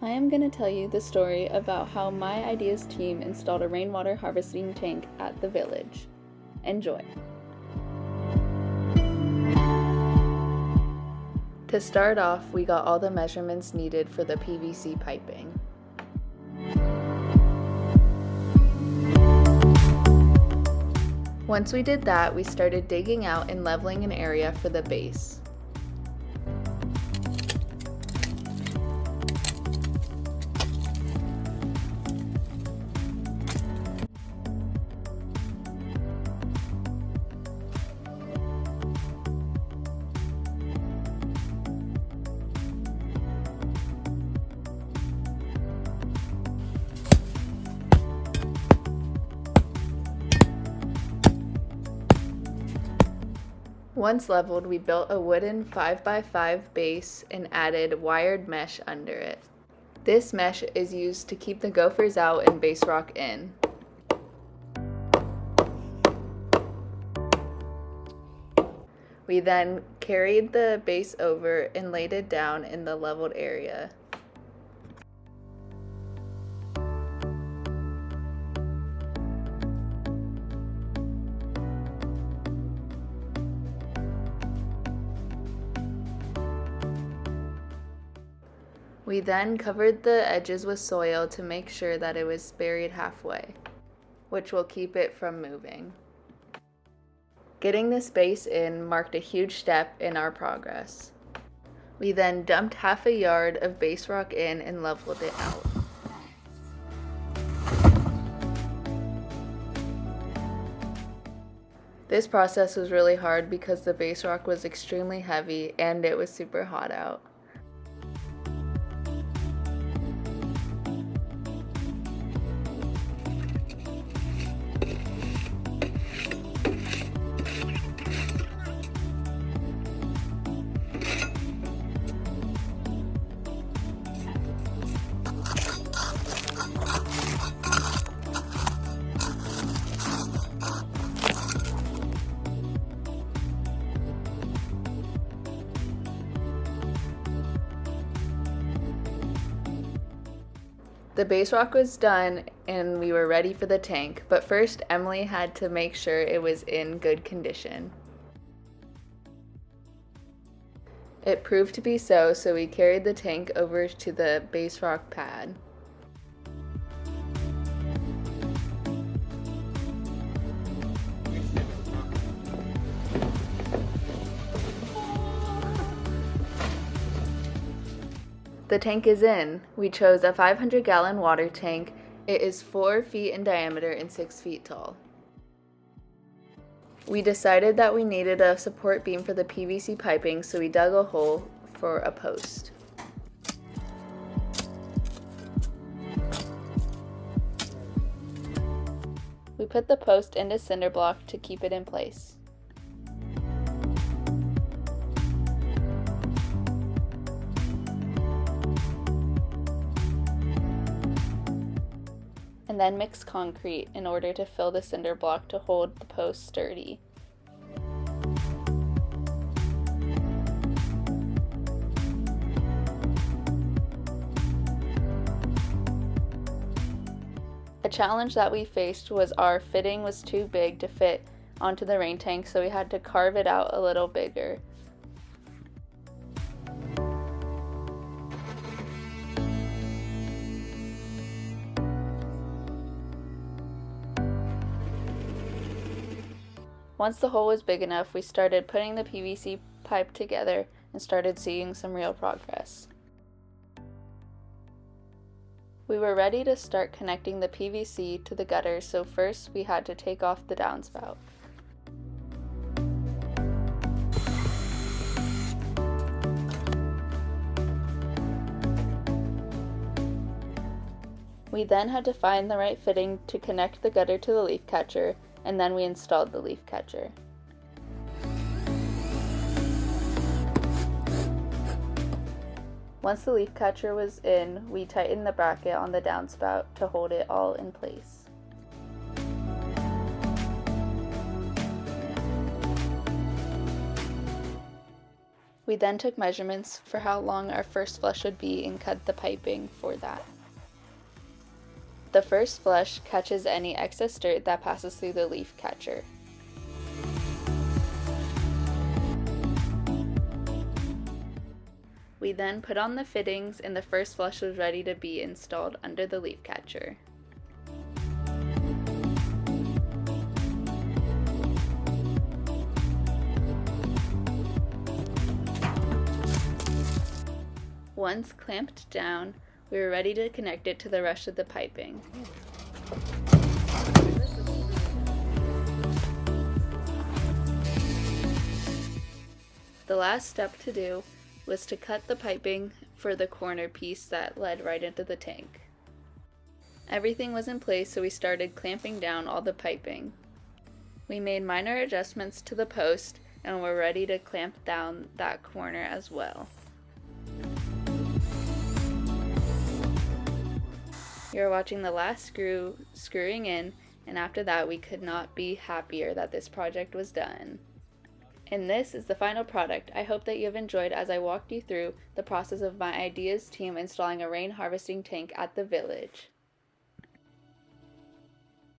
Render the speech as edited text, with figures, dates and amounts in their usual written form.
I am going to tell you the story about how my ideas team installed a rainwater harvesting tank at the village. Enjoy! To start off, we got all the measurements needed for the PVC piping. Once we did that, we started digging out and leveling an area for the base. Once leveled, we built a wooden 5x5 base and added wired mesh under it. This mesh is used to keep the gophers out and base rock in. We then carried the base over and laid it down in the leveled area. We then covered the edges with soil to make sure that it was buried halfway, which will keep it from moving. Getting this base in marked a huge step in our progress. We then dumped half a yard of base rock in and leveled it out. This process was really hard because the base rock was extremely heavy and it was super hot out. The base rock was done and we were ready for the tank, but first Emily had to make sure it was in good condition. It proved to be so we carried the tank over to the base rock pad. The tank is in. We chose a 500-gallon water tank. It is 4 feet in diameter and 6 feet tall. We decided that we needed a support beam for the PVC piping, so we dug a hole for a post. We put the post into cinder block to keep it in place. And then mix concrete in order to fill the cinder block to hold the post sturdy. A challenge that we faced was our fitting was too big to fit onto the rain tank, so we had to carve it out a little bigger. Once the hole was big enough, we started putting the PVC pipe together and started seeing some real progress. We were ready to start connecting the PVC to the gutter, so first we had to take off the downspout. We then had to find the right fitting to connect the gutter to the leaf catcher, and then we installed the leaf catcher. Once the leaf catcher was in, we tightened the bracket on the downspout to hold it all in place. We then took measurements for how long our first flush would be and cut the piping for that. The first flush catches any excess dirt that passes through the leaf catcher. We then put on the fittings and the first flush was ready to be installed under the leaf catcher. Once clamped down, we were ready to connect it to the rest of the piping. The last step to do was to cut the piping for the corner piece that led right into the tank. Everything was in place, so we started clamping down all the piping. We made minor adjustments to the post and were ready to clamp down that corner as well. You're watching the last screw screwing in, and after that we could not be happier that this project was done. And this is the final product. I hope that you have enjoyed as I walked you through the process of my ideas team installing a rain harvesting tank at the village.